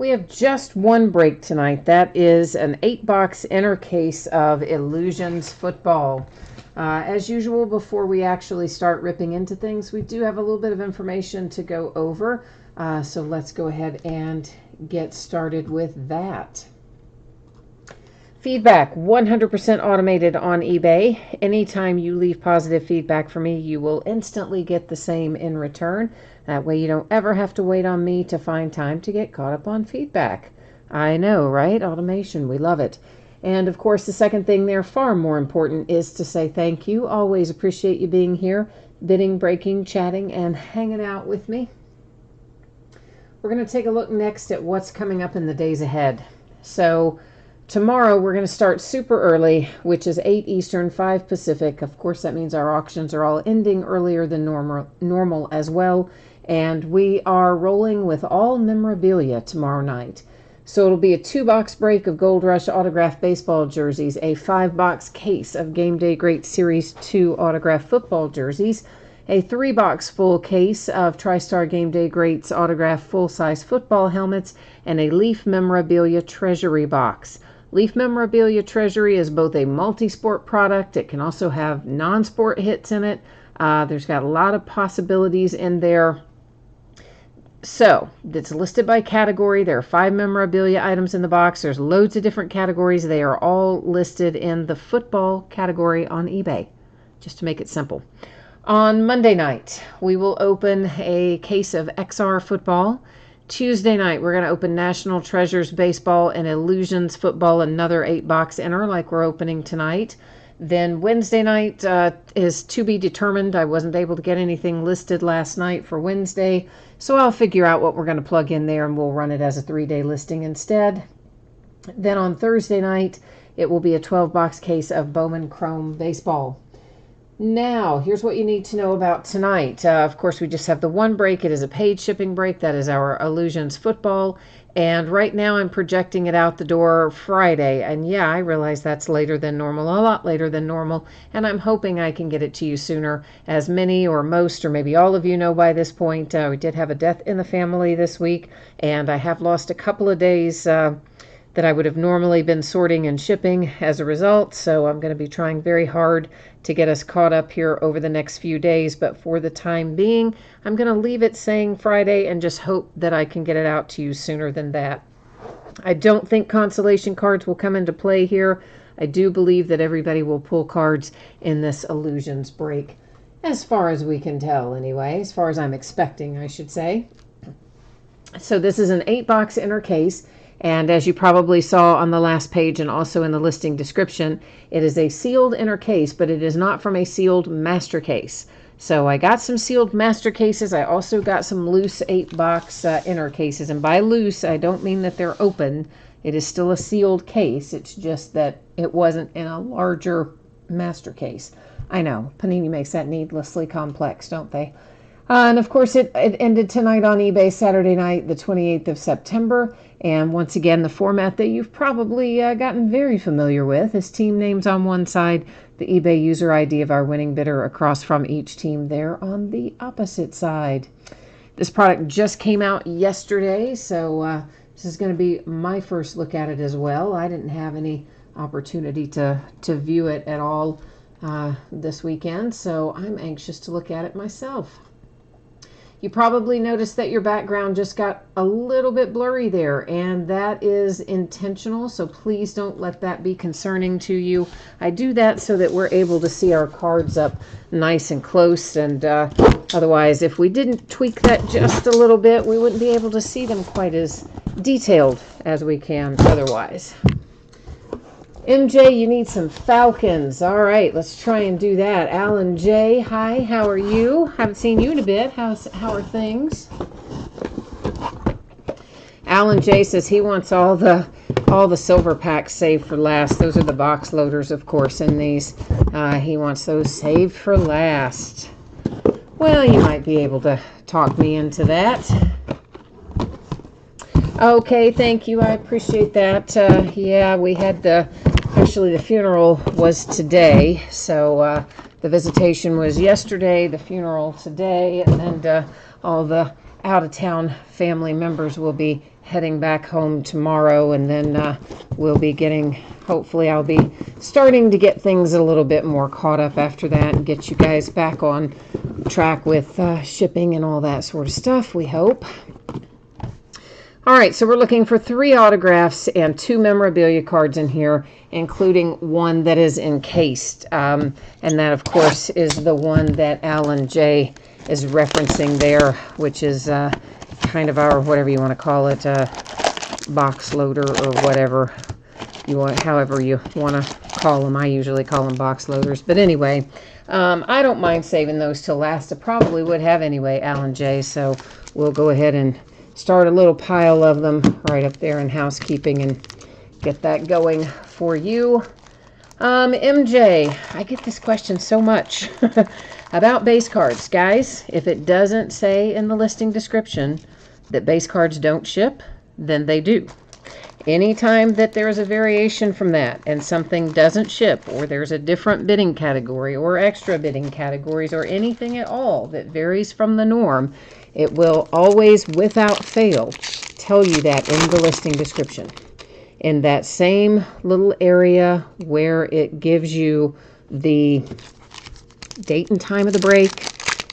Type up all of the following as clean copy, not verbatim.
We have just one break tonight. That is an 8-box inner case of Illusions Football. As usual, before we actually start ripping into things, we do have a little bit of information to go over. So let's go ahead and get started with that. Feedback, 100% automated on eBay. Anytime you leave positive feedback for me, you will instantly get the same in return. That way you don't ever have to wait on me to find time to get caught up on feedback. I know, right? Automation, we love it. And of course, the second thing there, far more important, is to say thank you. Always appreciate you being here, bidding, breaking, chatting, and hanging out with me. We're going to take a look next at what's coming up in the days ahead. So tomorrow we're going to start super early, which is 8 Eastern, 5 Pacific. Of course, that means our auctions are all ending earlier than normal as well. And we are rolling with all memorabilia tomorrow night. So it'll be a 2-box break of Gold Rush autographed baseball jerseys, a 5-box case of Game Day Great Series 2 autographed football jerseys, a 3-box full case of TriStar Game Day Greats autographed full-size football helmets, and a Leaf Memorabilia Treasury box. Leaf Memorabilia Treasury is both a multi-sport product. It can also have non-sport hits in it. There's got a lot of possibilities in there. So it's listed by category. There are 5 memorabilia items in the box. There's loads of different categories. They are all listed in the football category on eBay, just to make it simple. On Monday night, we will open a case of XR football. Tuesday night, we're going to open National Treasures Baseball and Illusions Football, another 8-box inner like we're opening tonight. Then Wednesday night is to be determined. I wasn't able to get anything listed last night for Wednesday, so I'll figure out what we're going to plug in there and we'll run it as a 3-day listing instead. Then on Thursday night, it will be a 12-box case of Bowman Chrome Baseball. Now, here's what you need to know about tonight. Of course, we just have the one break. It is a paid shipping break. That is our Illusions Football. And right now I'm projecting it out the door Friday. And yeah, I realize that's later than normal, a lot later than normal. And I'm hoping I can get it to you sooner. As many or most or maybe all of you know by this point, we did have a death in the family this week. And I have lost a couple of days that I would have normally been sorting and shipping as a result. So I'm going to be trying very hard to get us caught up here over the next few days. But for the time being, I'm going to leave it saying Friday and just hope that I can get it out to you sooner than that. I don't think consolation cards will come into play here. I do believe that everybody will pull cards in this Illusions break, as far as we can tell anyway, as far as I'm expecting, I should say. So this is an 8-box inner case. And as you probably saw on the last page and also in the listing description, it is a sealed inner case, but it is not from a sealed master case. So I got some sealed master cases. I also got some loose 8-box inner cases. And by loose, I don't mean that they're open. It is still a sealed case. It's just that it wasn't in a larger master case. I know, Panini makes that needlessly complex, don't they? And of course, it ended tonight on eBay, Saturday night, the 28th of September. And once again, the format that you've probably gotten very familiar with is team names on one side, the eBay user ID of our winning bidder across from each team there on the opposite side. This product just came out yesterday, so this is going to be my first look at it as well. I didn't have any opportunity to view it at all this weekend, so I'm anxious to look at it myself. You probably noticed that your background just got a little bit blurry there, and that is intentional, so please don't let that be concerning to you. I do that so that we're able to see our cards up nice and close, and otherwise, if we didn't tweak that just a little bit, we wouldn't be able to see them quite as detailed as we can otherwise. MJ, you need some Falcons. All right, let's try and do that. Alan J, hi, how are you? Haven't seen you in a bit. How are things? Alan J says he wants all the silver packs saved for last. Those are the box loaders, of course, in these. He wants those saved for last. Well, you might be able to talk me into that. Okay, thank you. I appreciate that. Yeah, we had actually the funeral was today, so the visitation was yesterday, the funeral today, and all the out-of-town family members will be heading back home tomorrow, and then we'll be getting, hopefully I'll be starting to get things a little bit more caught up after that and get you guys back on track with shipping and all that sort of stuff, we hope. All right, so we're looking for 3 autographs and 2 memorabilia cards in here, including one that is encased. And that, of course, is the one that Alan J. is referencing there, which is kind of our, whatever you want to call it, box loader or whatever you want, however you want to call them. I usually call them box loaders. But anyway, I don't mind saving those till last. I probably would have anyway, Alan J. So we'll go ahead and start a little pile of them right up there in housekeeping and get that going for you. MJ, I get this question so much about base cards. Guys, if it doesn't say in the listing description that base cards don't ship, then they do. Anytime that there is a variation from that and something doesn't ship, or there's a different bidding category or extra bidding categories or anything at all that varies from the norm, it will always, without fail, tell you that in the listing description. In that same little area where it gives you the date and time of the break,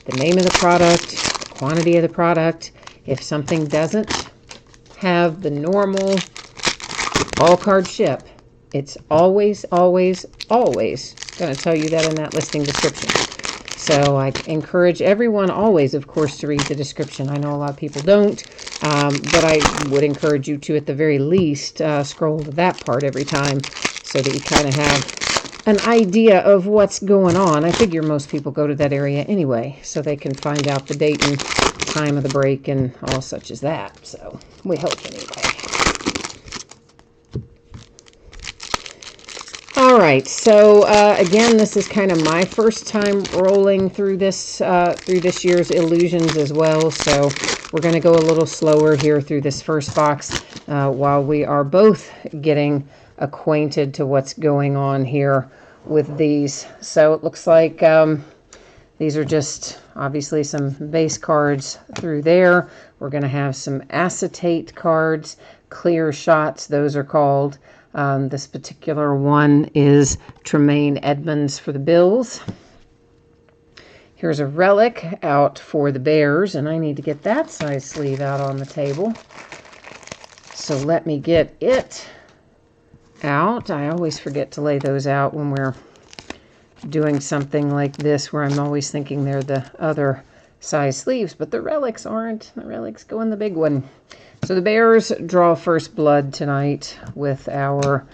the name of the product, the quantity of the product. If something doesn't have the normal all card ship, it's always, always, always going to tell you that in that listing description. So I encourage everyone always, of course, to read the description. I know a lot of people don't, but I would encourage you to, at the very least, scroll to that part every time so that you kind of have an idea of what's going on. I figure most people go to that area anyway, so they can find out the date and time of the break and all such as that. So we hope anyway. All right, so again, this is kind of my first time rolling through this year's Illusions as well. So we're going to go a little slower here through this first box while we are both getting acquainted to what's going on here with these. So it looks like these are just obviously some base cards through there. We're going to have some acetate cards, clear shots, those are called. This particular one is Tremaine Edmonds for the Bills. Here's a relic out for the Bears, and I need to get that size sleeve out on the table. So let me get it out. I always forget to lay those out when we're doing something like this, where I'm always thinking they're the other size sleeves, but the relics aren't. The relics go in the big one. So the Bears draw first blood tonight with our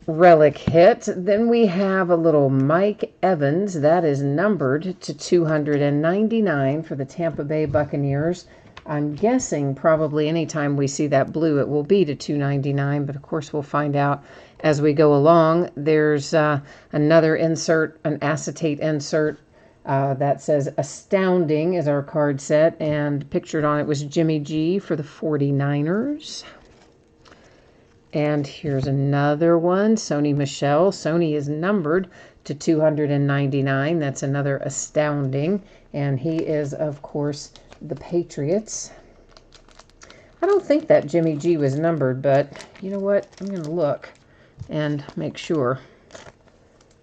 relic hit. Then we have a little Mike Evans. That is numbered to 299 for the Tampa Bay Buccaneers. I'm guessing probably anytime we see that blue, it will be to 299, but of course we'll find out as we go along. There's another insert, an acetate insert. That says Astounding is our card set, and pictured on it was Jimmy G for the 49ers. And here's another one, Sony Michel. Sony is numbered to 299. That's another Astounding, and he is, of course, the Patriots. I don't think that Jimmy G was numbered, but you know what? I'm going to look and make sure,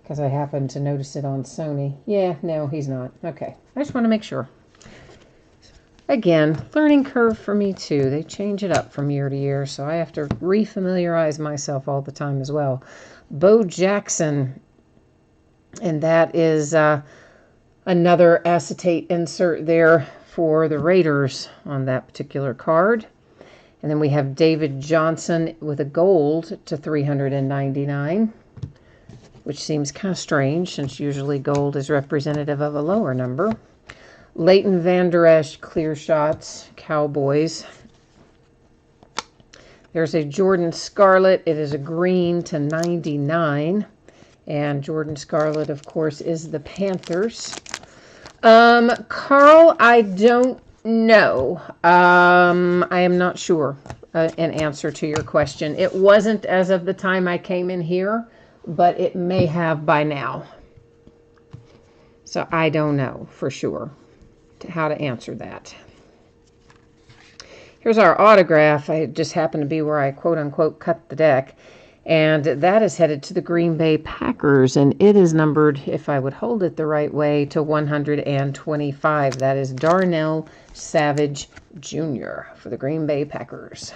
because I happened to notice it on Sony. Yeah, no, he's not. Okay, I just want to make sure. Again, learning curve for me too. They change it up from year to year, so I have to refamiliarize myself all the time as well. Bo Jackson, and that is another acetate insert there for the Raiders on that particular card. And then we have David Johnson with a gold to 399. Which seems kind of strange, since usually gold is representative of a lower number. Leighton Vander Esch, clear shots, Cowboys. There's a Jordan Scarlett. It is a green to 99. And Jordan Scarlett, of course, is the Panthers. Carl, I don't know. I am not sure an answer to your question. It wasn't as of the time I came in here, but it may have by now. So I don't know for sure how to answer that. Here's our autograph. I just happened to be where I quote-unquote cut the deck. And that is headed to the Green Bay Packers. And it is numbered, if I would hold it the right way, to 125. That is Darnell Savage Jr. for the Green Bay Packers.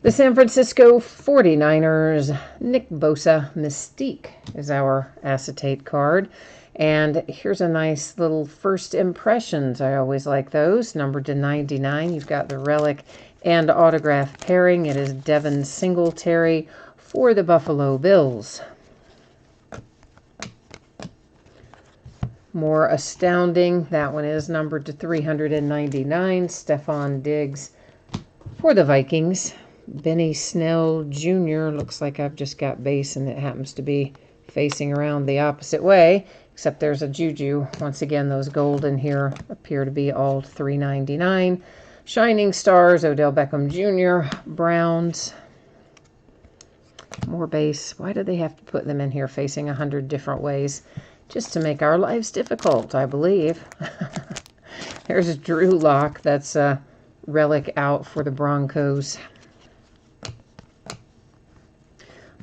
The San Francisco 49ers, Nick Bosa Mystique is our acetate card. And here's a nice little first impressions. I always like those. Numbered to 99. You've got the relic and autograph pairing. It is Devin Singletary for the Buffalo Bills. More astounding. That one is numbered to 399. Stephon Diggs for the Vikings. Benny Snell Jr. Looks like I've just got base and it happens to be facing around the opposite way. Except there's a Juju. Once again, those gold in here appear to be all $3.99. Shining Stars, Odell Beckham Jr., Browns. More base. Why do they have to put them in here facing 100 different ways? Just to make our lives difficult, I believe. There's Drew Lock. That's a relic out for the Broncos.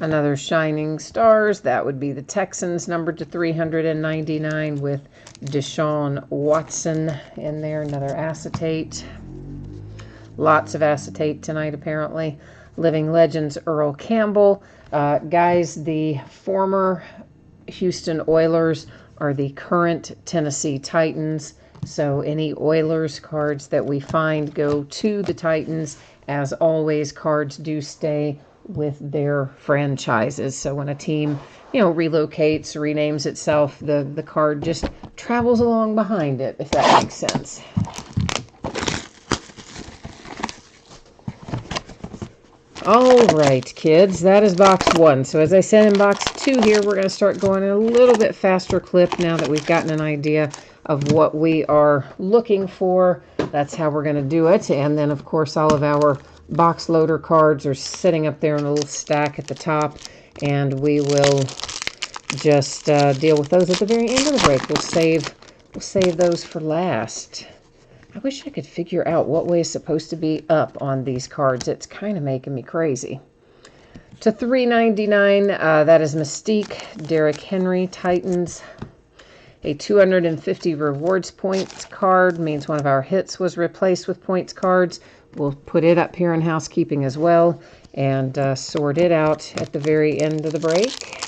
Another Shining Stars, that would be the Texans, numbered to 399 with Deshaun Watson in there. Another acetate. Lots of acetate tonight, apparently. Living Legends, Earl Campbell. Guys, the former Houston Oilers are the current Tennessee Titans. So any Oilers cards that we find go to the Titans. As always, cards do stay with their franchises. So when a team, relocates, renames itself, the card just travels along behind it, if that makes sense. All right, kids, that is box 1. So as I said in box 2 here, we're going to start going at a little bit faster clip now that we've gotten an idea of what we are looking for. That's how we're going to do it. And then, of course, all of our box loader cards are sitting up there in a little stack at the top, and we will just deal with those at the very end of the break. We'll save those for last. I wish I could figure out what way is supposed to be up on these cards. It's kind of making me crazy. To $3.99, that is Mystique, Derrick Henry, Titans. A 250 rewards points card means one of our hits was replaced with points cards. We'll put it up here in housekeeping as well and sort it out at the very end of the break.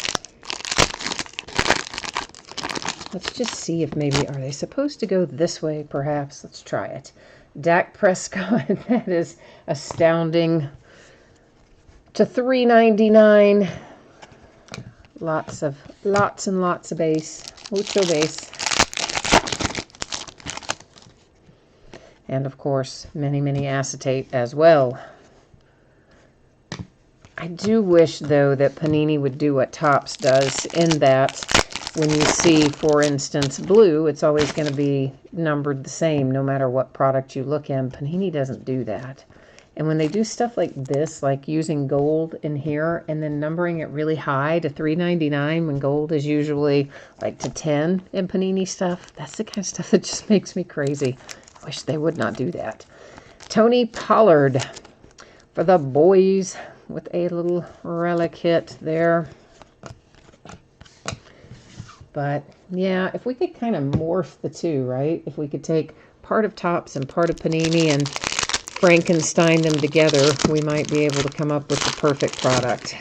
Let's just see if maybe, are they supposed to go this way perhaps? Let's try it. Dak Prescott, that is astounding. To $3.99. Lots and lots of base. Mucho base. And of course, many acetate as well. I do wish, though, that Panini would do what Topps does, in that when you see, for instance, blue, it's always going to be numbered the same no matter what product you look in. Panini doesn't do that. And when they do stuff like this, like using gold in here and then numbering it really high to $3.99 when gold is usually like to $10 in Panini stuff, that's the kind of stuff that just makes me crazy. I wish they would not do that. Tony Pollard for the boys with a little relic hit there. But yeah, if we could kind of morph the two, right? If we could take part of Topps and part of Panini and Frankenstein them together, we might be able to come up with the perfect product.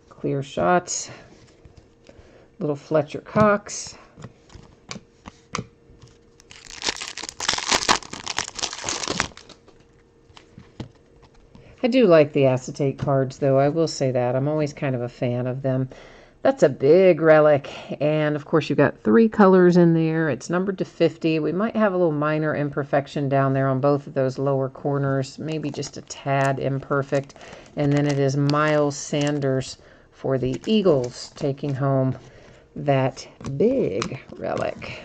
Clear shots. Little Fletcher Cox. I do like the acetate cards, though. I will say that. I'm always kind of a fan of them. That's a big relic. And, of course, you've got 3 colors in there. It's numbered to 50. We might have a little minor imperfection down there on both of those lower corners. Maybe just a tad imperfect. And then it is Miles Sanders for the Eagles taking home that big relic.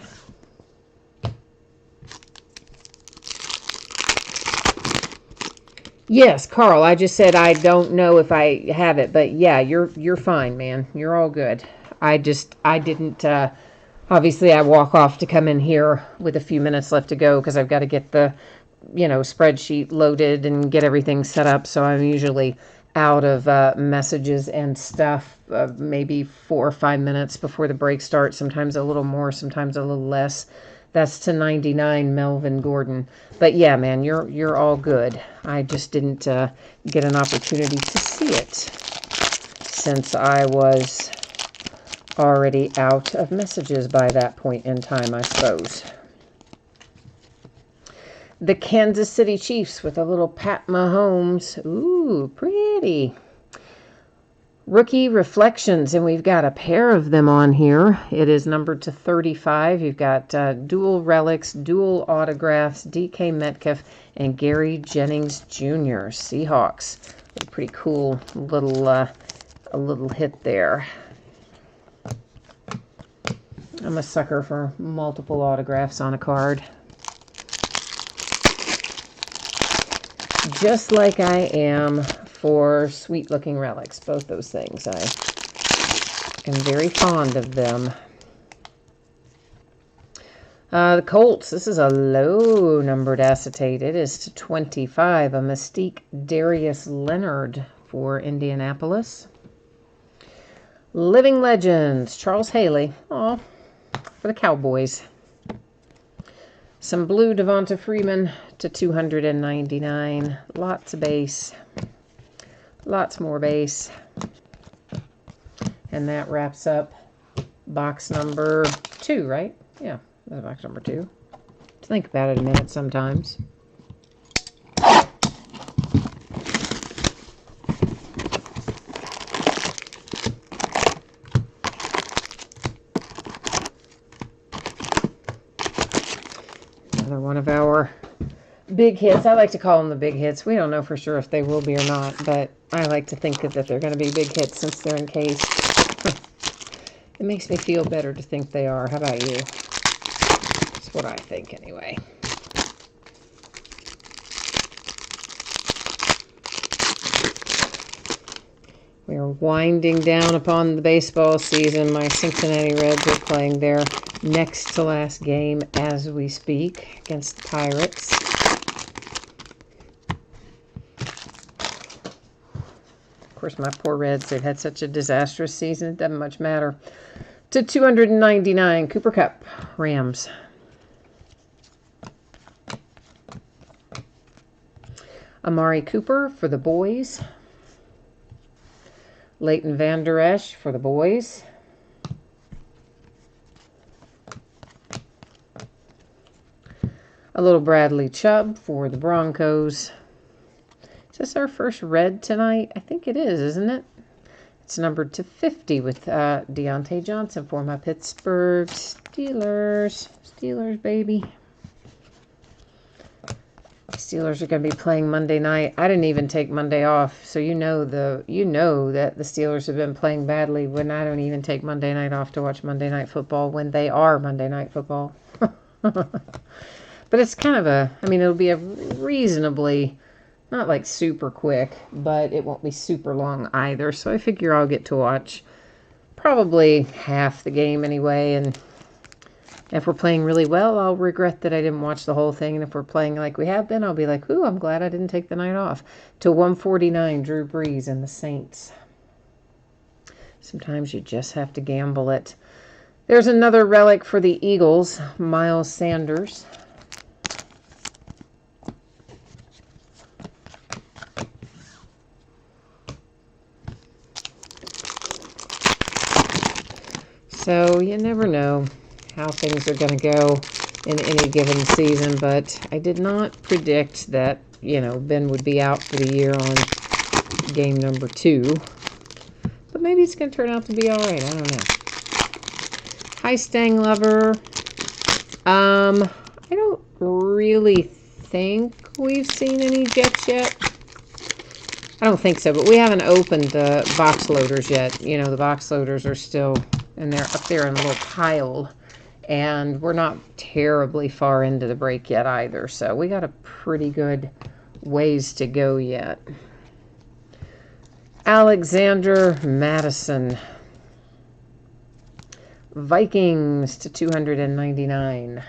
Yes, Carl, I just said I don't know if I have it, but yeah, you're fine, man. You're all good. I didn't Obviously, I walk off to come in here with a few minutes left to go because I've got to get the, spreadsheet loaded and get everything set up. So I'm usually out of messages and stuff maybe 4 or 5 minutes before the break starts. Sometimes a little more, sometimes a little less. That's to 99 Melvin Gordon. But yeah, man, you're all good. I just didn't get an opportunity to see it since I was already out of messages by that point in time, I suppose. The Kansas City Chiefs with a little Pat Mahomes. Ooh, pretty. Rookie Reflections, and we've got a pair of them on here. It is numbered to 35. You've got dual relics, dual autographs, DK Metcalf, and Gary Jennings Jr. Seahawks. A pretty cool little hit there. I'm a sucker for multiple autographs on a card. Just like I am for sweet-looking relics. Both those things. I am very fond of them. The Colts. This is a low-numbered acetate. It is to 25. A Mystique Darius Leonard for Indianapolis. Living Legends. Charles Haley. Aw, for the Cowboys. Some blue Devonta Freeman to 299. Lots of base. Lots more base. And that wraps up box number 2, right? Yeah, that's box number 2. Think about it a minute sometimes. Another one of our big hits. I like to call them the big hits. We don't know for sure if they will be or not, but I like to think that they're going to be big hits since they're encased. It makes me feel better to think they are. How about you? That's what I think anyway. We are winding down upon the baseball season. My Cincinnati Reds are playing their next to last game as we speak against the Pirates. Of course, my poor Reds, they've had such a disastrous season, it doesn't much matter. To 299, Cooper Kupp, Rams. Amari Cooper for the boys. Leighton Vander Esch for the boys. A little Bradley Chubb for the Broncos. Is this our first red tonight? I think it is, isn't it? It's numbered to 50 with Deontay Johnson for my Pittsburgh Steelers. Steelers, baby. Steelers are going to be playing Monday night. I didn't even take Monday off, so you know that the Steelers have been playing badly when I don't even take Monday night off to watch Monday Night Football when they are Monday Night Football. But it's kind of it'll be a reasonably, not like super quick, but it won't be super long either. So I figure I'll get to watch probably half the game anyway, and if we're playing really well, I'll regret that I didn't watch the whole thing. And if we're playing like we have been, I'll be like, ooh, I'm glad I didn't take the night off. To 149, Drew Brees and the Saints. Sometimes you just have to gamble it. There's another relic for the Eagles, Miles Sanders. So you never know how things are going to go in any given season, but I did not predict that, Ben would be out for the year on game number 2. But maybe it's going to turn out to be all right. I don't know. Hi, Stang Lover. I don't really think we've seen any Jets yet. I don't think so, but we haven't opened the box loaders yet. The box loaders are still, and they're up there in a little pile. And we're not terribly far into the break yet either. So we got a pretty good ways to go yet. Alexander Madison. Vikings to 299.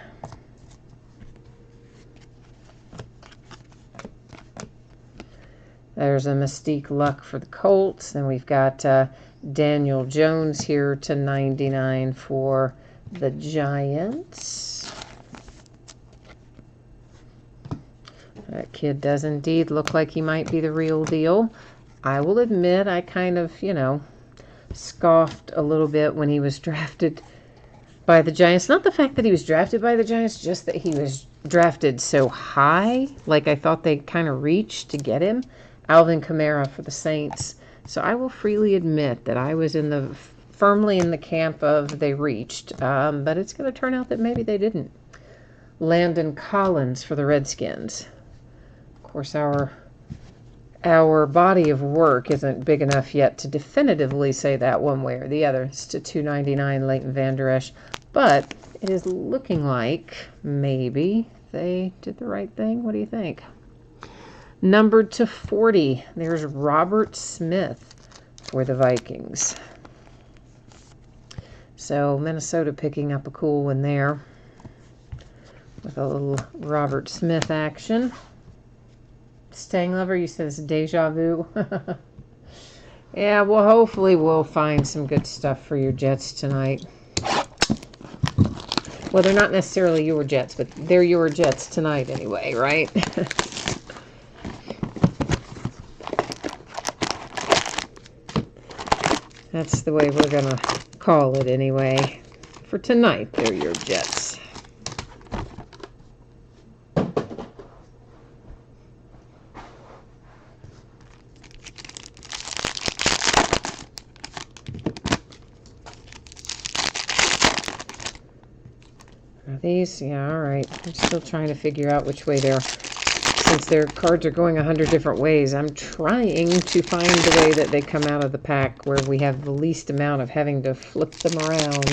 There's a Mystique Luck for the Colts. Then we've got Daniel Jones here to 99 for the Giants. That kid does indeed look like he might be the real deal. I will admit I kind of, scoffed a little bit when he was drafted by the Giants. Not the fact that he was drafted by the Giants, just that he was drafted so high. Like I thought they kind of reached to get him. Alvin Kamara for the Saints. So I will freely admit that I was firmly in the camp of they reached, but it's going to turn out that maybe they didn't. Landon Collins for the Redskins. Of course, our body of work isn't big enough yet to definitively say that one way or the other. It's to 299, Leighton Vander Esch. But it is looking like maybe they did the right thing. What do you think? Numbered to 40, there's Robert Smith for the Vikings. So Minnesota picking up a cool one there with a little Robert Smith action. Stang Lover, you said it's deja vu. Yeah, well, hopefully we'll find some good stuff for your Jets tonight. Well, they're not necessarily your Jets, but they're your Jets tonight anyway, right? That's the way we're going to call it anyway. For tonight, they're your Jets. Are these? Yeah, all right. I'm still trying to figure out which way they're... Since their cards are going 100 different ways, I'm trying to find the way that they come out of the pack where we have the least amount of having to flip them around.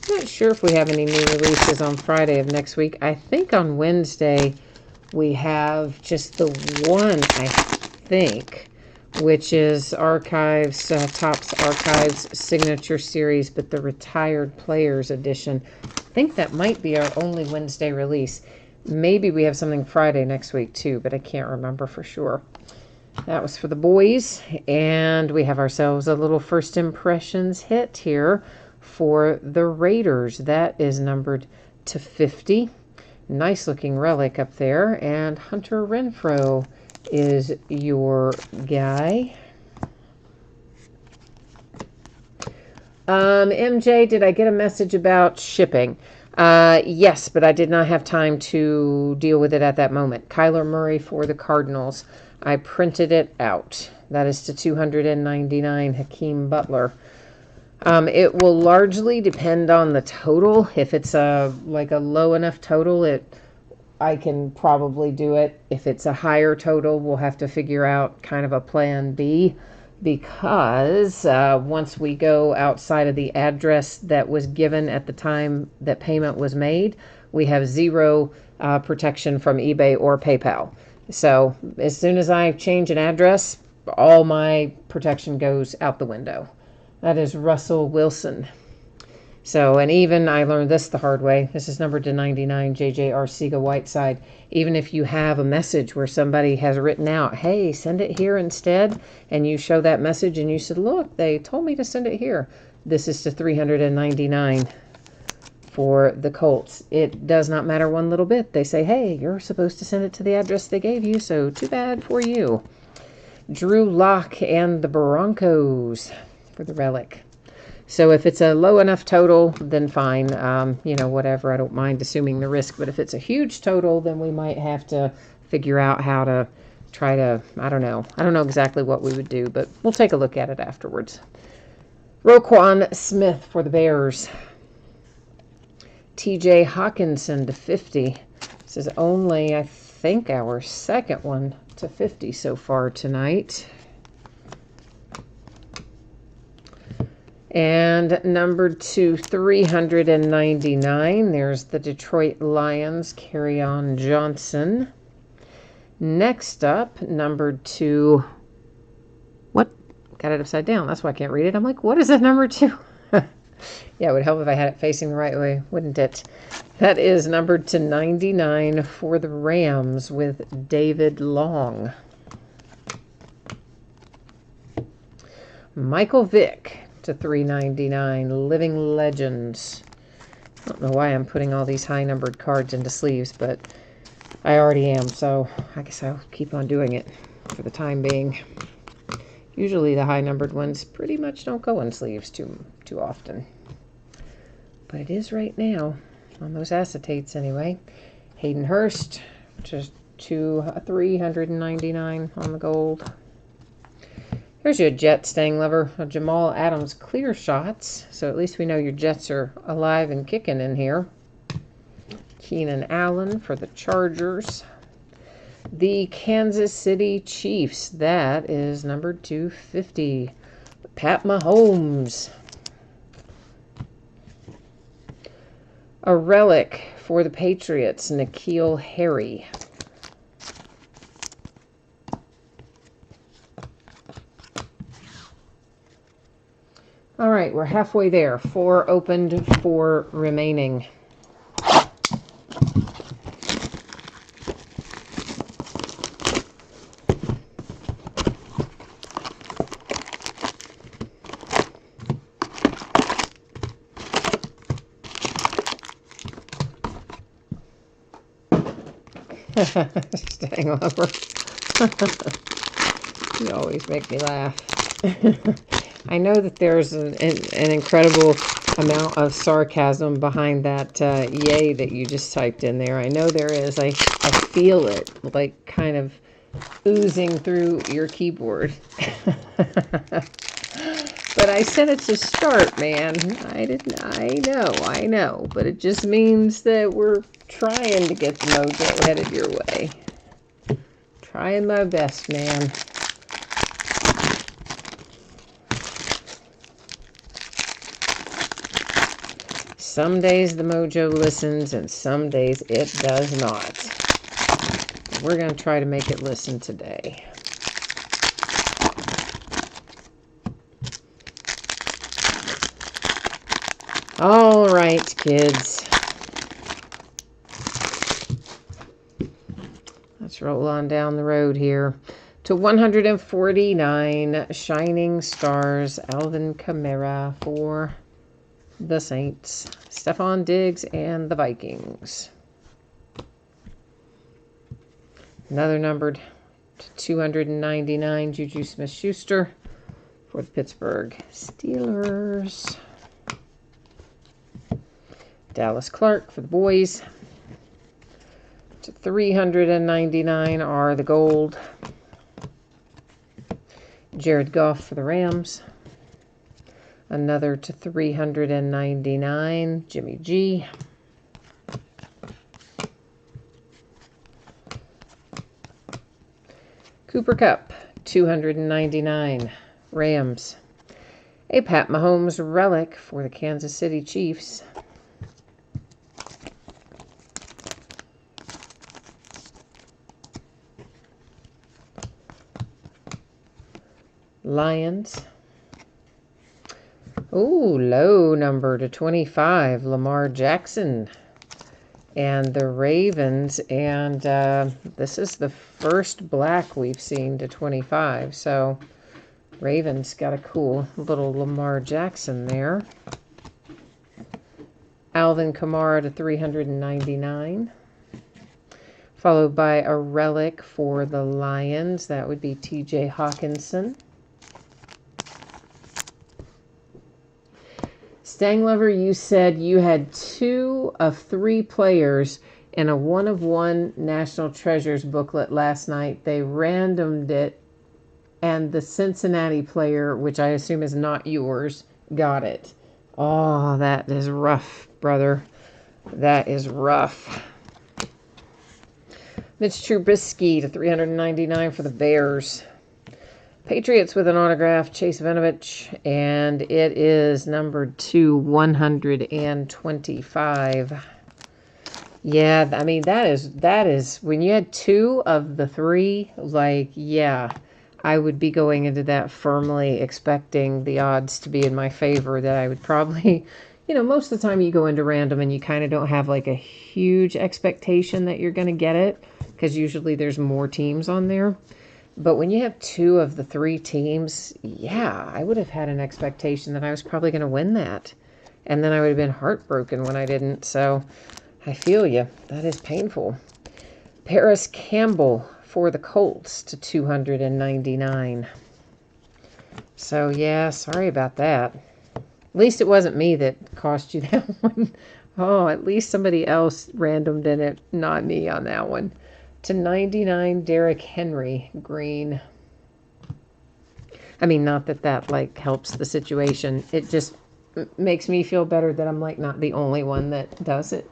Not sure if we have any new releases on Friday of next week. I think on Wednesday we have just the one, I think, which is Archives, Topps Archives Signature Series, but the Retired Players Edition. I think that might be our only Wednesday release. Maybe we have something Friday next week too, but I can't remember for sure. That was for the boys, and we have ourselves a little First Impressions hit here for the Raiders. That is numbered to 50. Nice looking relic up there, and Hunter Renfrow is your guy. MJ, did I get a message about shipping? Yes, but I did not have time to deal with it at that moment. Kyler Murray for the Cardinals. I printed it out. That is to 299, Hakeem Butler. It will largely depend on the total. If it's like a low enough total, I can probably do it. If it's a higher total, we'll have to figure out kind of a plan B, because once we go outside of the address that was given at the time that payment was made, we have zero protection from eBay or PayPal. So as soon as I change an address, all my protection goes out the window. That is Russell Wilson. So, and even I learned this the hard way. This is numbered to 99, J.J. Arcega-Whiteside. Even if you have a message where somebody has written out, hey, send it here instead, and you show that message and you said, look, they told me to send it here. This is to 399 for the Colts. It does not matter one little bit. They say, hey, you're supposed to send it to the address they gave you, so too bad for you. Drew Lock and the Broncos for the relic. So if it's a low enough total, then fine. Whatever. I don't mind assuming the risk. But if it's a huge total, then we might have to figure out how to try to, I don't know. I don't know exactly what we would do, but we'll take a look at it afterwards. Roquan Smith for the Bears. TJ Hawkinson to 50. This is only, I think, our second one to 50 so far tonight. And numbered to 399, there's the Detroit Lions, Kerryon Johnson. Next up, numbered to, what? Got it upside down. That's why I can't read it. I'm like, what is that number 2? Yeah, it would help if I had it facing the right way, wouldn't it? That is numbered to 99 for the Rams with David Long. Michael Vick to 399, Living Legends. I don't know why I'm putting all these high-numbered cards into sleeves, but I already am, so I guess I'll keep on doing it for the time being. Usually the high-numbered ones pretty much don't go in sleeves too often. But it is right now, on those acetates anyway. Hayden Hurst, just to 399 on the gold. Here's your Jet staying lever, Jamal Adams clear shots. So at least we know your Jets are alive and kicking in here. Keenan Allen for the Chargers. The Kansas City Chiefs, that is numbered 250. Pat Mahomes. A relic for the Patriots, N'Keal Harry. All right, we're halfway there. 4 opened, 4 remaining. Staying over. You always make me laugh. I know that there's an incredible amount of sarcasm behind that yay that you just typed in there. I know there is. I feel it, like, kind of oozing through your keyboard. But I said it to start, man. I know. But it just means that we're trying to get the mojo headed your way. Trying my best, man. Some days the mojo listens, and some days it does not. We're going to try to make it listen today. All right, kids. Let's roll on down the road here to 149 Shining Stars, Alvin Kamara for the Saints, Stephon Diggs, and the Vikings. Another numbered to 299, Juju Smith-Schuster for the Pittsburgh Steelers. Dallas Clark for the boys. To 399 are the gold. Jared Goff for the Rams. Another to 399, Jimmy G. Cooper Kupp, 299, Rams. A Pat Mahomes relic for the Kansas City Chiefs. Lions. Ooh, low number to 25, Lamar Jackson. And the Ravens, and this is the first black we've seen to 25. So Ravens got a cool little Lamar Jackson there. Alvin Kamara to 399. Followed by a relic for the Lions. That would be TJ Hawkinson. Stanglover, you said you had 2 of 3 players in a 1-of-1 National Treasures booklet last night. They randomed it, and the Cincinnati player, which I assume is not yours, got it. Oh, that is rough, brother. That is rough. Mitch Trubisky to 399 for the Bears. Patriots with an autograph, Chase Vinovich, and it is numbered to 125. Yeah, I mean, that is, when you had 2 of the 3, like, yeah, I would be going into that firmly expecting the odds to be in my favor, that I would probably, most of the time you go into random and you kind of don't have like a huge expectation that you're going to get it, because usually there's more teams on there. But when you have 2 of the 3 teams, yeah, I would have had an expectation that I was probably going to win that. And then I would have been heartbroken when I didn't. So I feel you. That is painful. Paris Campbell for the Colts to 299. So yeah, sorry about that. At least it wasn't me that cost you that one. Oh, at least somebody else randomed in it, not me on that one. To 99, Derrick Henry, green. I mean, not that that, like, helps the situation. It just makes me feel better that I'm, like, not the only one that does it.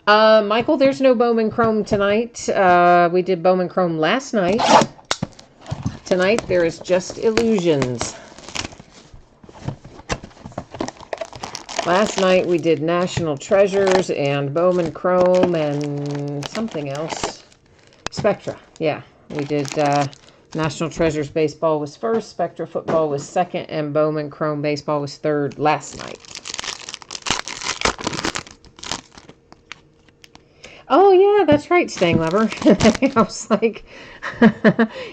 Michael, there's no Bowman Chrome tonight. We did Bowman Chrome last night. Tonight, there is just Illusions. Last night we did National Treasures and Bowman Chrome and something else. Spectra, yeah. We did National Treasures baseball was first, Spectra football was second, and Bowman Chrome baseball was third last night. Oh, yeah, that's right, Stang Lover. I was like,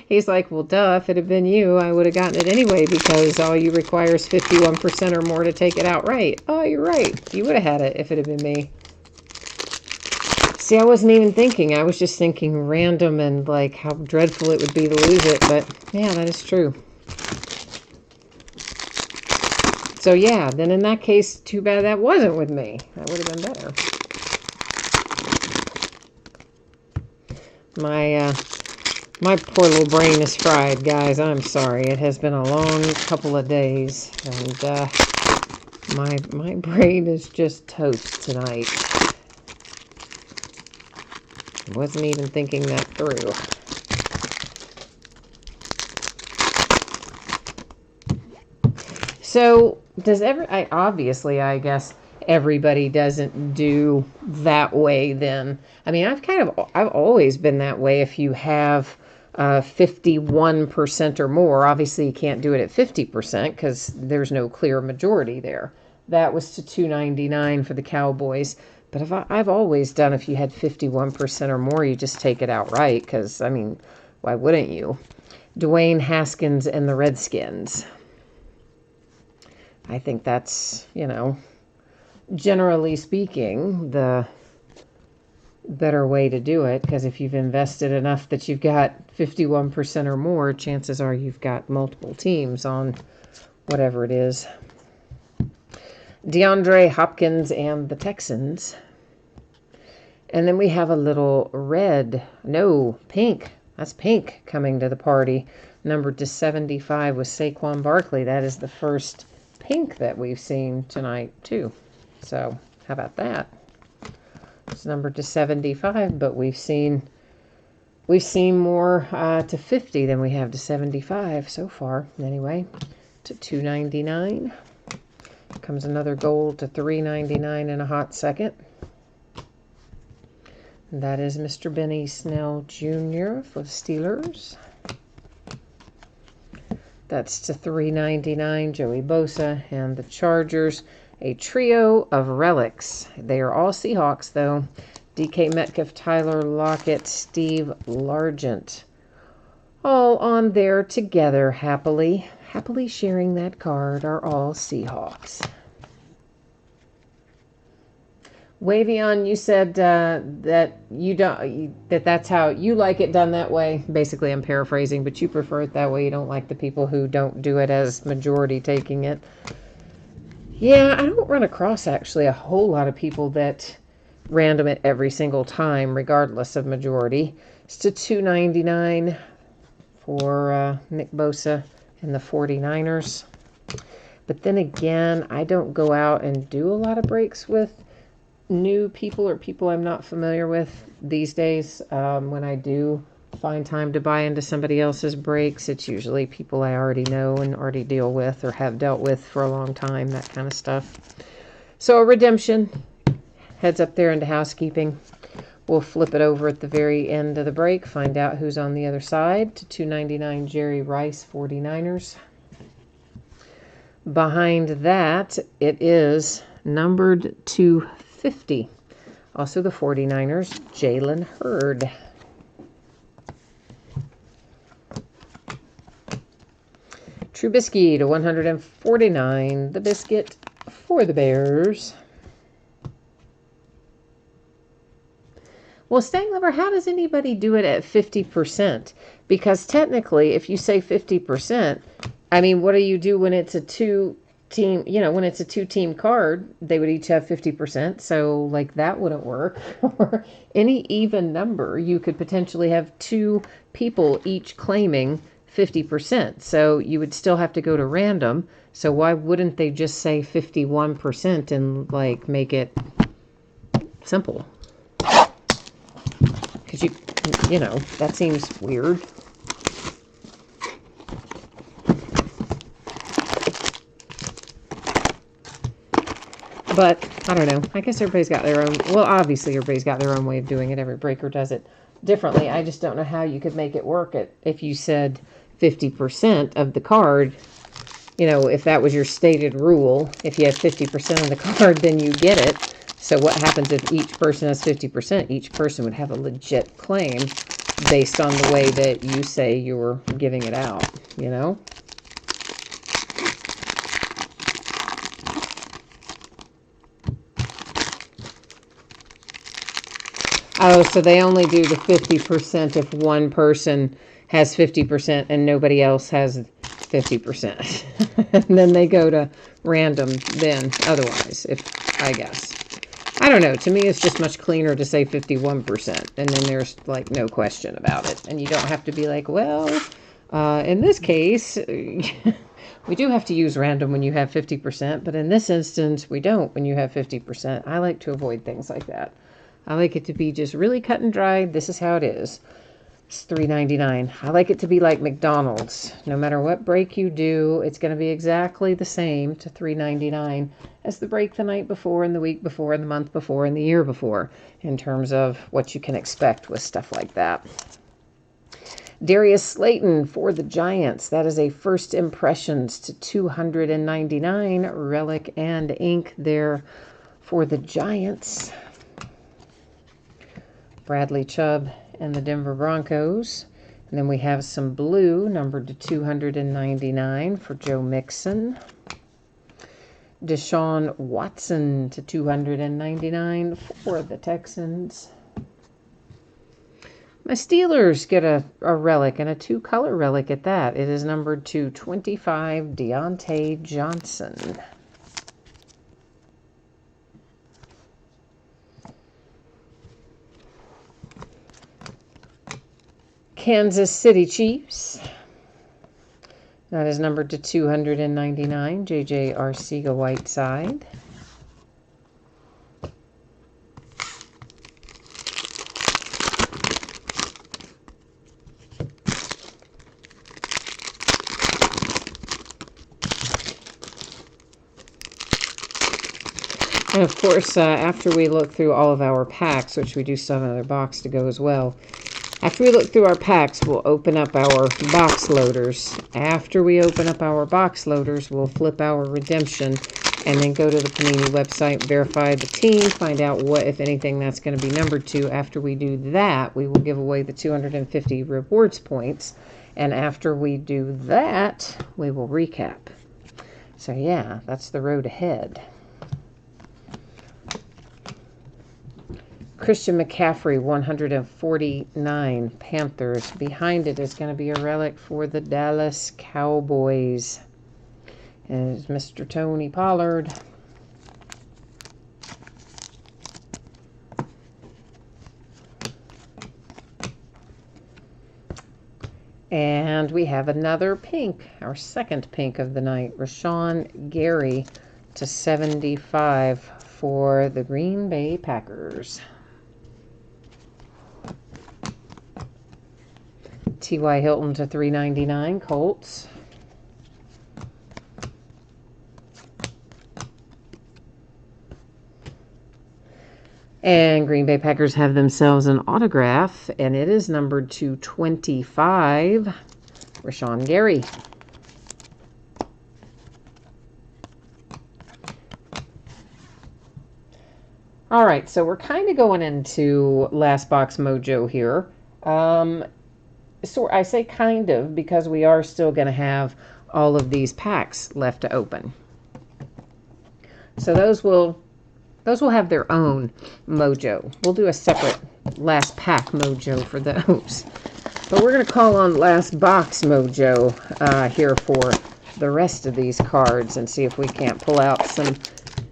he's like, well, duh, if it had been you, I would have gotten it anyway, because all you require is 51% or more to take it outright. Oh, you're right. You would have had it if it had been me. See, I wasn't even thinking. I was just thinking random and, like, how dreadful it would be to lose it. But, yeah, that is true. So, yeah, then in that case, too bad that wasn't with me. That would have been better. My poor little brain is fried, guys. I'm sorry. It has been a long couple of days, and my brain is just toast tonight. I wasn't even thinking that through. So, obviously, I guess everybody doesn't do that way then. I mean, I've always been that way. If you have 51% or more, obviously you can't do it at 50% because there's no clear majority there. That was to 299 for the Cowboys. But I've always done, if you had 51% or more, you just take it outright because, I mean, why wouldn't you? Dwayne Haskins and the Redskins. I think that's, generally speaking, the better way to do it, because if you've invested enough that you've got 51% or more, chances are you've got multiple teams on whatever it is. DeAndre Hopkins and the Texans. And then we have a little pink. That's pink coming to the party. Numbered to 75 with Saquon Barkley. That is the first pink that we've seen tonight, too. So, how about that? It's numbered to 75, but we've seen more to 50 than we have to 75 so far. Anyway, to 299. Comes another gold to 399 in a hot second. That is Mr. Benny Snell Jr. for the Steelers. That's to 399, Joey Bosa and the Chargers. A trio of relics. They are all Seahawks, though. DK Metcalf, Tyler Lockett, Steve Largent. All on there together, happily sharing that card, are all Seahawks. Wavion, you said that's how you like it done that way. Basically, I'm paraphrasing, but you prefer it that way. You don't like the people who don't do it as majority taking it. Yeah, I don't run across actually a whole lot of people that random it every single time, regardless of majority. It's to 299 for Nick Bosa and the 49ers. But then again, I don't go out and do a lot of breaks with new people or people I'm not familiar with these days. When I do find time to buy into somebody else's breaks. It's usually people I already know and already deal with or have dealt with for a long time, that kind of stuff. So a redemption heads up there into housekeeping. We'll flip it over at the very end of the break, find out who's on the other side. To $2.99 Jerry Rice, 49ers. Behind that, it is numbered 250. Also the 49ers, Jalen Hurd. Trubisky to 149, the biscuit for the Bears. Well, Stang Lover, how does anybody do it at 50%? Because technically, if you say 50%, I mean, what do you do when it's a two-team, when it's a two-team card, they would each have 50%. So, like, that wouldn't work. Or any even number, you could potentially have two people each claiming 50%. So you would still have to go to random. So why wouldn't they just say 51% and, like, make it simple? Because that seems weird. But, I don't know. I guess everybody's got their own... Well, obviously everybody's got their own way of doing it. Every breaker does it differently. I just don't know how you could make it work if you said 50% of the card. If that was your stated rule, if you have 50% of the card, then you get it. So what happens if each person has 50%? Each person would have a legit claim based on the way that you say you're giving it out, Oh, so they only do the 50% if one person has 50% and nobody else has 50%. And then they go to random then otherwise, I guess. I don't know. To me, it's just much cleaner to say 51%. And then there's, like, no question about it. And you don't have to be like, well, in this case, we do have to use random when you have 50%. But in this instance, we don't when you have 50%. I like to avoid things like that. I like it to be just really cut and dry. This is how it is. It's $3.99. I like it to be like McDonald's. No matter what break you do, it's going to be exactly the same to $3.99 as the break the night before and the week before and the month before and the year before in terms of what you can expect with stuff like that. Darius Slayton for the Giants. That is a first impressions to $299. Relic and ink there for the Giants. Bradley Chubb and the Denver Broncos. And then we have some blue, numbered to $299 for Joe Mixon. Deshaun Watson to $299 for the Texans. My Steelers get a relic, and a two-color relic at that. It is numbered to 25, Deontay Johnson. Kansas City Chiefs. That is numbered to $299, J.J. Arcega-Whiteside. And of course, after we look through all of our packs, which we do still have another box to go as well, after we look through our packs, we'll open up our box loaders. After we open up our box loaders, we'll flip our redemption and then go to the Panini website, verify the team, find out what, if anything, that's going to be numbered to. After we do that, we will give away the 250 rewards points. And after we do that, we will recap. So yeah, that's the road ahead. Christian McCaffrey, 149, Panthers. Behind it is going to be a relic for the Dallas Cowboys. And it's Mr. Tony Pollard. And we have another pink, our second pink of the night. Rashawn Gary to 75 for the Green Bay Packers. T.Y. Hilton to $3.99, Colts. And Green Bay Packers have themselves an autograph, and it is numbered to 25, Rashawn Gary. All right, so we're kind of going into Last Box Mojo here. So I say kind of because we are still going to have all of these packs left to open. So those will have their own mojo. We'll do a separate last pack mojo for those. But we're going to call on last box mojo here for the rest of these cards and see if we can't pull out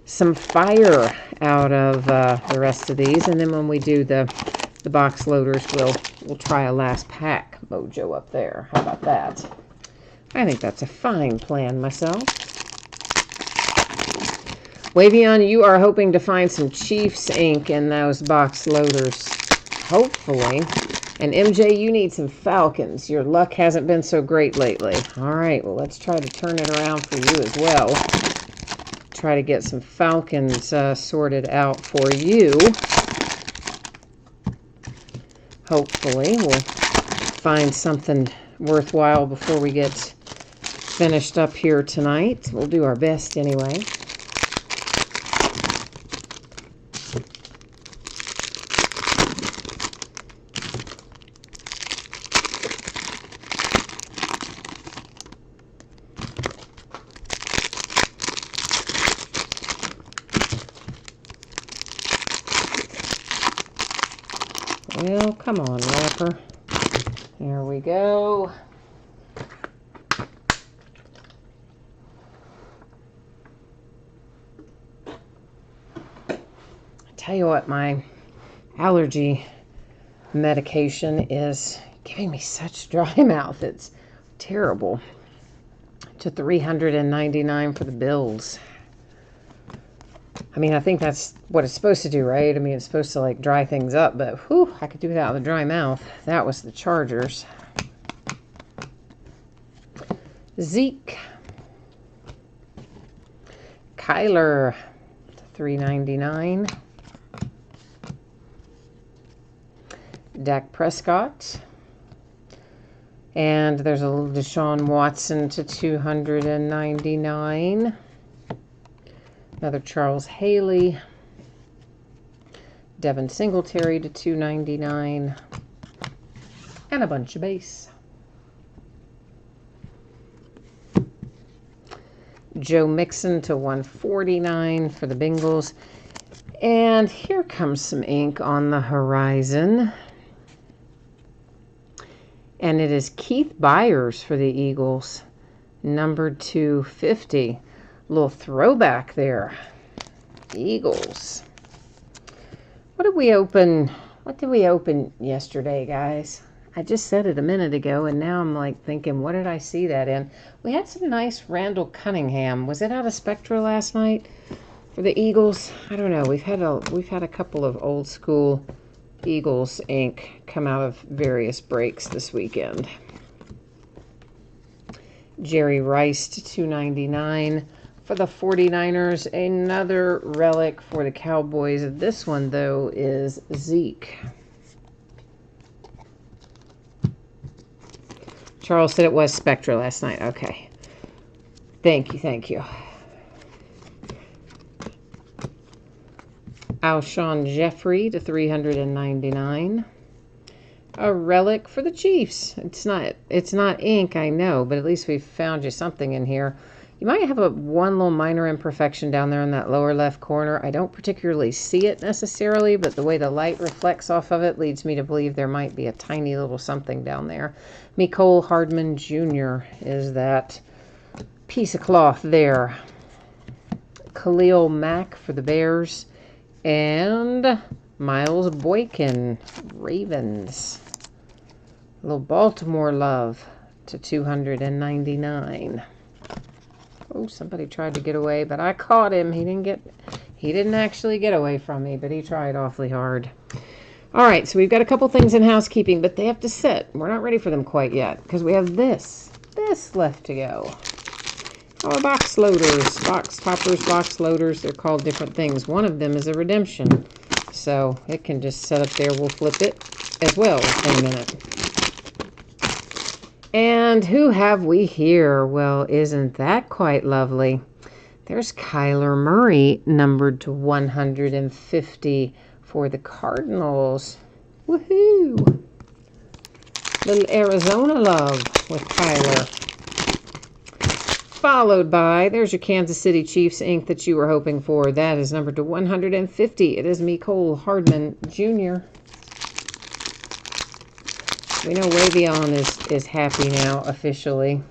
some fire out of the rest of these. And then when we do the box loaders, we'll try a last pack mojo up there. How about that? I think that's a fine plan myself. Wavion, you are hoping to find some Chiefs ink in those box loaders. Hopefully. And MJ, you need some Falcons. Your luck hasn't been so great lately. All right, well, let's try to turn it around for you as well. Try to get some Falcons sorted out for you. Hopefully, we'll find something worthwhile before we get finished up here tonight. We'll do our best anyway. Well, come on, wrapper. Here we go. I tell you what, my allergy medication is giving me such dry mouth. It's terrible. To $399 for the Bills. I mean, I think that's what it's supposed to do, right? I mean, it's supposed to, like, dry things up, but, whew, I could do without the dry mouth. That was the Chargers. Zeke. Kyler, $3.99. Dak Prescott. And there's a little Deshaun Watson to $299. Another Charles Haley. Devin Singletary to $299. And a bunch of base. Joe Mixon to $149 for the Bengals. And here comes some ink on the horizon. And it is Keith Byers for the Eagles. Number 250. Little throwback there. Eagles. What did we open yesterday, guys? I just said it a minute ago, and now I'm like thinking, what did I see that in? We had some nice Randall Cunningham. Was it out of Spectra last night for the Eagles? I don't know. We've had a couple of old school Eagles ink come out of various breaks this weekend. Jerry Rice to $299. For the 49ers, another relic for the Cowboys. This one, though, is Zeke. Charles said it was Spectra last night. Okay. Thank you. Alshon Jeffrey to $399. A relic for the Chiefs. It's not ink, I know, but at least we found you something in here. You might have one little minor imperfection down there in that lower left corner. I don't particularly see it necessarily, but the way the light reflects off of it leads me to believe there might be a tiny little something down there. Mecole Hardman Jr. is that piece of cloth there. Khalil Mack for the Bears. And Miles Boykin, Ravens. A little Baltimore love to $299. Oh, somebody tried to get away, but I caught him. He didn't actually get away from me, but he tried awfully hard. All right, so we've got a couple things in housekeeping, but they have to sit. We're not ready for them quite yet because we have this left to go. Our box loaders, box toppers, box loaders, they're called different things. One of them is a redemption, so it can just set up there. We'll flip it as well in a minute. And who have we here? Well, isn't that quite lovely? There's Kyler Murray, numbered to 150 for the Cardinals. Woohoo! Little Arizona love with Kyler. Followed by, there's your Kansas City Chiefs ink that you were hoping for. That is numbered to 150. It is Mecole Hardman Jr. We know Wavion is happy now, officially.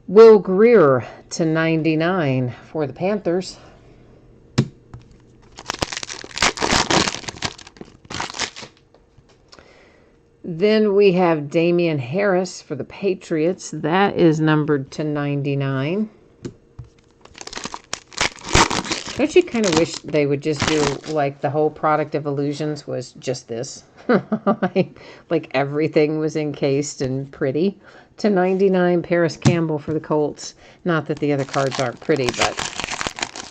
Will Greer to 99 for the Panthers. Then we have Damian Harris for the Patriots. That is numbered to 99. Don't you kind of wish they would just do, like, the whole product of Illusions was just this? like everything was encased and pretty. To 99, Paris Campbell for the Colts. Not that the other cards aren't pretty, but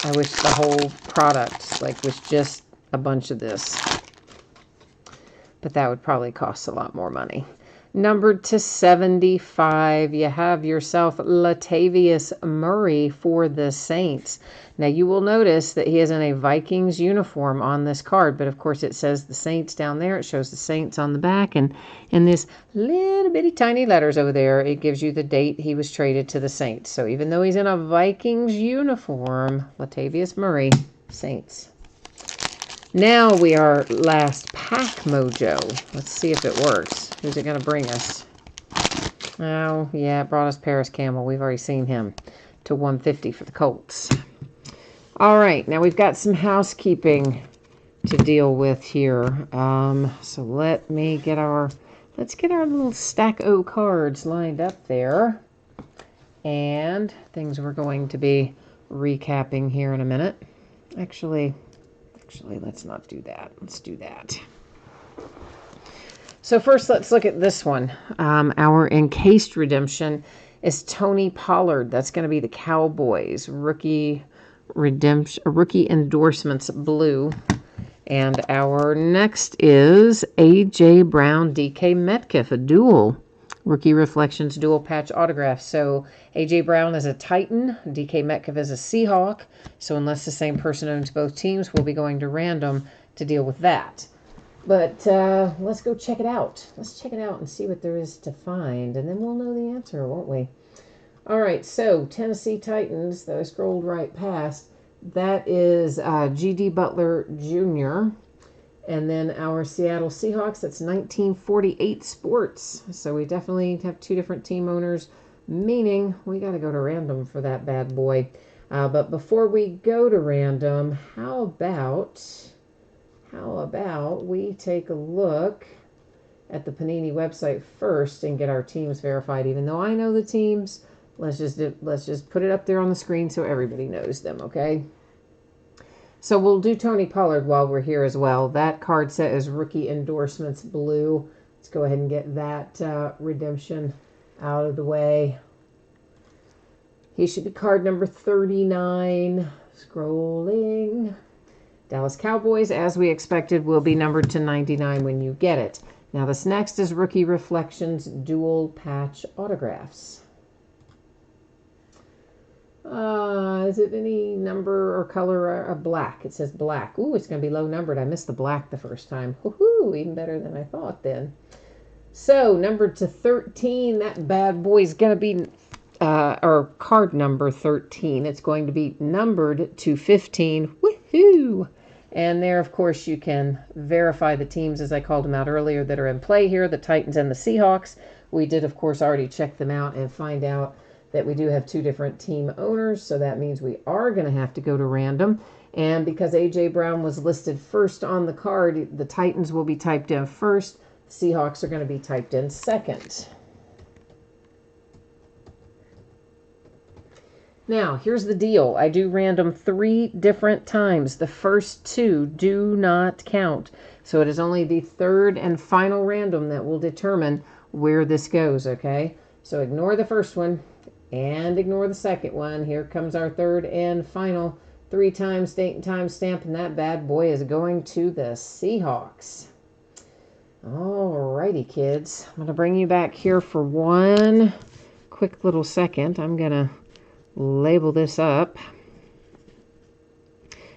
I wish the whole product, like, was just a bunch of this. But that would probably cost a lot more money. Numbered to 75, you have yourself Latavius Murray for the Saints. Now, you will notice that he is in a Vikings uniform on this card, but of course it says the Saints down there. It shows the Saints on the back, and in this little bitty tiny letters over there, it gives you the date he was traded to the Saints. So even though he's in a Vikings uniform, Latavius Murray, Saints. Now we are last pack mojo. Let's see if it works. Who's it going to bring us? Oh, yeah, it brought us Paris Campbell. We've already seen him to 150 for the Colts. All right, now we've got some housekeeping to deal with here. So let's get our little stack O cards lined up there. And things we're going to be recapping here in a minute. Actually, let's not do that. Let's do that. So first, let's look at this one. Our encased redemption is Tony Pollard. That's going to be the Cowboys rookie endorsements blue. And our next is A.J. Brown, DK Metcalf, a dual. Rookie Reflections dual patch autograph. So A.J. Brown is a Titan. DK Metcalf is a Seahawk. So unless the same person owns both teams, we'll be going to random to deal with that. But let's go check it out. Let's check it out and see what there is to find. And then we'll know the answer, won't we? All right, so Tennessee Titans, that I scrolled right past, that is G.D. Butler Jr., and then our Seattle Seahawks, that's 1948 Sports. So we definitely have two different team owners, meaning we got to go to random for that bad boy. But before we go to random, how about we take a look at the Panini website first and get our teams verified? Even though I know the teams, let's just put it up there on the screen so everybody knows them, okay? So we'll do Tony Pollard while we're here as well. That card set is Rookie Endorsements blue. Let's go ahead and get that redemption out of the way. He should be card number 39. Scrolling. Dallas Cowboys, as we expected, will be numbered to 99 when you get it. Now this next is Rookie Reflections dual patch autographs. Is it any number or color or black? It says black. Ooh, it's going to be low numbered. I missed the black the first time. Woohoo, even better than I thought then. So, numbered to 13, that bad boy's going to be, or card number 13. It's going to be numbered to 15. Woohoo! And there, of course, you can verify the teams, as I called them out earlier, that are in play here, the Titans and the Seahawks. We did, of course, already check them out and find out that we do have two different team owners, so that means we are going to have to go to random. And because A.J. Brown was listed first on the card, the Titans will be typed in first. The Seahawks are going to be typed in second. Now, here's the deal. I do random 3 different times. The first 2 do not count. So it is only the third and final random that will determine where this goes, okay? So ignore the first one and ignore the second one. Here comes our third and final 3 times date and time stamp, and that bad boy is going to the Seahawks. Alrighty, kids. I'm going to bring you back here for one quick little second. I'm going to label this up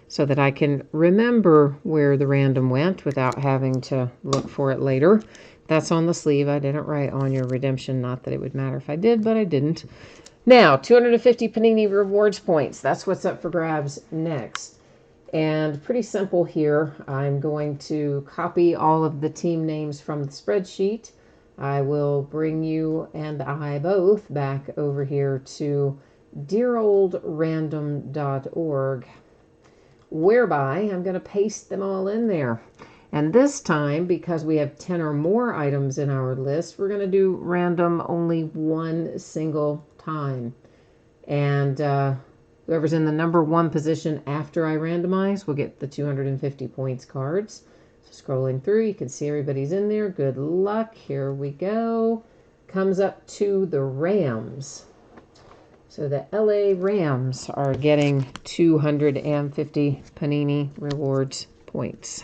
so that I can remember where the random went without having to look for it later. That's on the sleeve. I didn't write on your redemption. Not that it would matter if I did, but I didn't. Now, 250 Panini Rewards points. That's what's up for grabs next. And pretty simple here. I'm going to copy all of the team names from the spreadsheet. I will bring you and I both back over here to dearoldrandom.org, whereby I'm going to paste them all in there. And this time, because we have 10 or more items in our list, we're going to do random only one single time. And whoever's in the number 1 position after I randomize will get the 250 points cards. So scrolling through, you can see everybody's in there. Good luck. Here we go. Comes up to the Rams. So the LA Rams are getting 250 Panini Rewards points.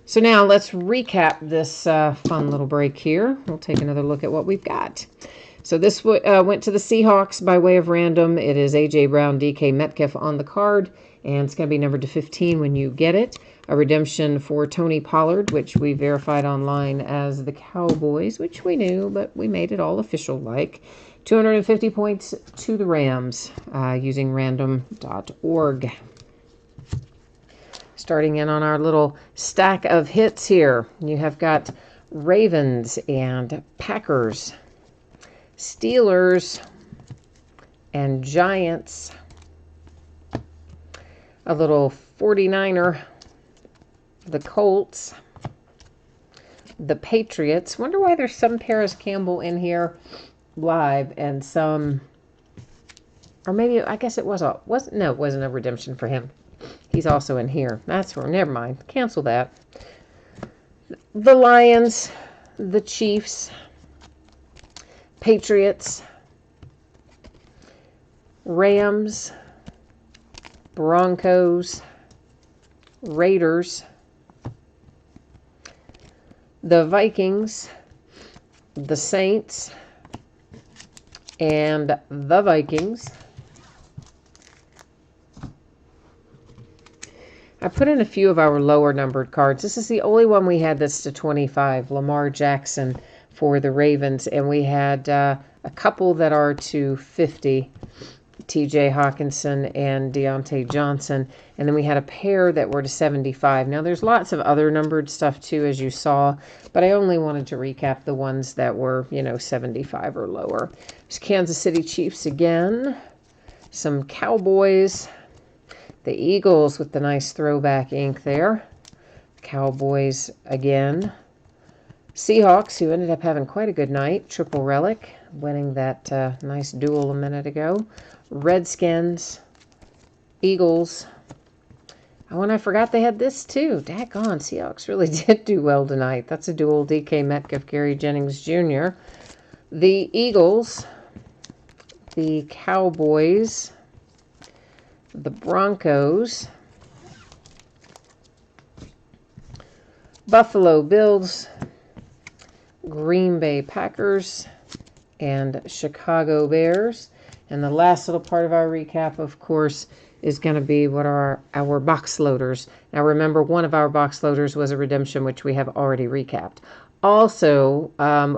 So now let's recap this fun little break here. We'll take another look at what we've got. So this went to the Seahawks by way of random. It is A.J. Brown, DK Metcalf on the card, and it's going to be numbered to 15 when you get it. A redemption for Tony Pollard, which we verified online as the Cowboys, which we knew, but we made it all official-like. 250 points to the Rams using random.org. Starting in on our little stack of hits here, you have got Ravens and Packers, Steelers and Giants, a little 49er, the Colts, the Patriots. Wonder why there's some Paris Campbell in here live and some, or maybe, I guess it wasn't a redemption for him. He's also in here. That's where, never mind. Cancel that. The Lions, the Chiefs, Patriots, Rams, Broncos, Raiders, the Vikings, the Saints, and the Vikings. I put in a few of our lower numbered cards. This is the only one we had that's to 25, Lamar Jackson for the Ravens, and we had a couple that are to 50, TJ Hawkinson and Deontay Johnson, and then we had a pair that were to 75. Now there's lots of other numbered stuff too, as you saw, but I only wanted to recap the ones that were, 75 or lower. There's Kansas City Chiefs again, some Cowboys, the Eagles with the nice throwback ink there, Cowboys again, Seahawks, who ended up having quite a good night, triple relic, winning that nice duel a minute ago, Redskins, Eagles. Oh, and I forgot they had this too. Daggone, Seahawks really did do well tonight. That's a dual, DK Metcalf, Gary Jennings Jr. The Eagles, the Cowboys, the Broncos, Buffalo Bills, Green Bay Packers, and Chicago Bears. And the last little part of our recap, of course, is going to be what are our box loaders. Now remember, one of our box loaders was a redemption, which we have already recapped. Also,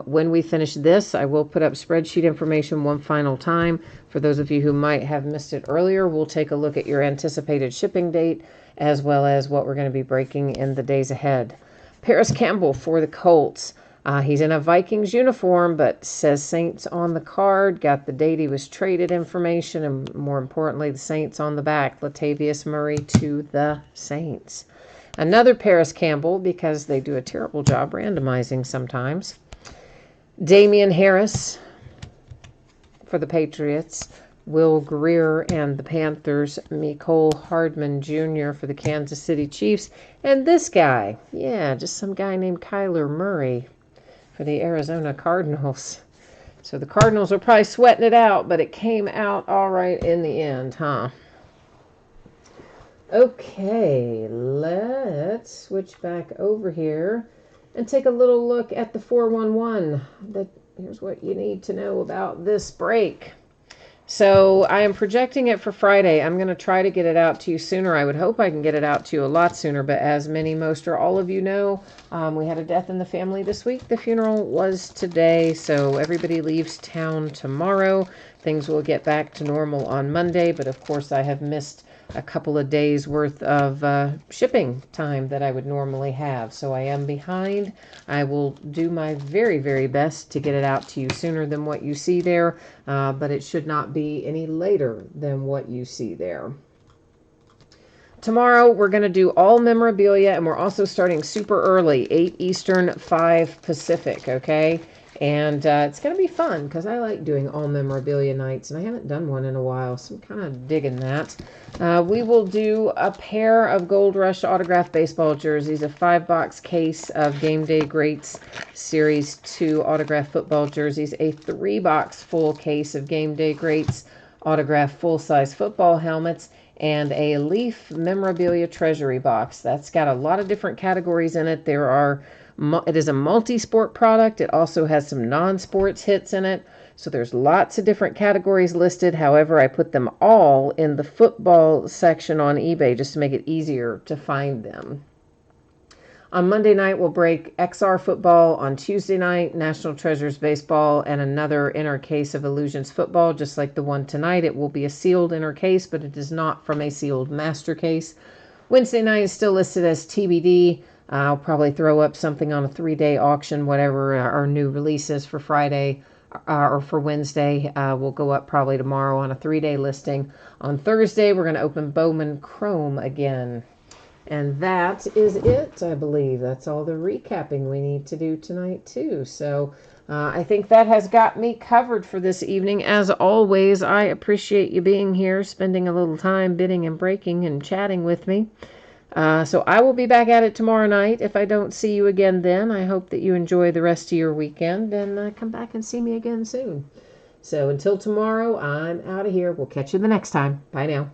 when we finish this, I will put up spreadsheet information one final time. For those of you who might have missed it earlier, we'll take a look at your anticipated shipping date, as well as what we're going to be breaking in the days ahead. Paris Campbell for the Colts. He's in a Vikings uniform, but says Saints on the card. Got the date he was traded information, and more importantly, the Saints on the back. Latavius Murray to the Saints. Another Paris Campbell, because they do a terrible job randomizing sometimes. Damian Harris for the Patriots. Will Greer and the Panthers, Mecole Hardman Jr. for the Kansas City Chiefs, and this guy, yeah, just some guy named Kyler Murray for the Arizona Cardinals. So the Cardinals are probably sweating it out, but it came out all right in the end, huh? Okay, let's switch back over here and take a little look at the 411. Here's what you need to know about this break. So I am projecting it for Friday. I'm going to try to get it out to you sooner. I would hope I can get it out to you a lot sooner, but as most or all of you know, we had a death in the family this week. The funeral was today, so everybody leaves town tomorrow. Things will get back to normal on Monday, but of course I have missed a couple of days worth of shipping time that I would normally have. So I am behind. I will do my very, very best to get it out to you sooner than what you see there, but it should not be any later than what you see there. Tomorrow we're going to do all memorabilia, and we're also starting super early, 8 Eastern, 5 Pacific, okay? And it's going to be fun because I like doing all memorabilia nights, and I haven't done one in a while, so I'm kind of digging that. We will do a pair of Gold Rush autographed baseball jerseys, a 5-box case of Game Day Greats Series 2 autographed football jerseys, a 3-box full case of Game Day Greats autographed full-size football helmets, and a Leaf memorabilia treasury box. That's got a lot of different categories in it. It is a multi-sport product. It also has some non-sports hits in it. So there's lots of different categories listed. However, I put them all in the football section on eBay just to make it easier to find them. On Monday night, we'll break XR football. On Tuesday night, National Treasures baseball and another inner case of Illusions football, just like the one tonight. It will be a sealed inner case, but it is not from a sealed master case. Wednesday night is still listed as TBD. I'll probably throw up something on a 3-day auction, whatever our new releases for Friday or for Wednesday will go up probably tomorrow on a 3-day listing. On Thursday, we're going to open Bowman Chrome again. And that is it, I believe. That's all the recapping we need to do tonight, too. So I think that has got me covered for this evening. As always, I appreciate you being here, spending a little time bidding and breaking and chatting with me. So I will be back at it tomorrow night. If I don't see you again then, I hope that you enjoy the rest of your weekend and come back and see me again soon. So until tomorrow, I'm out of here. We'll catch you the next time. Bye now.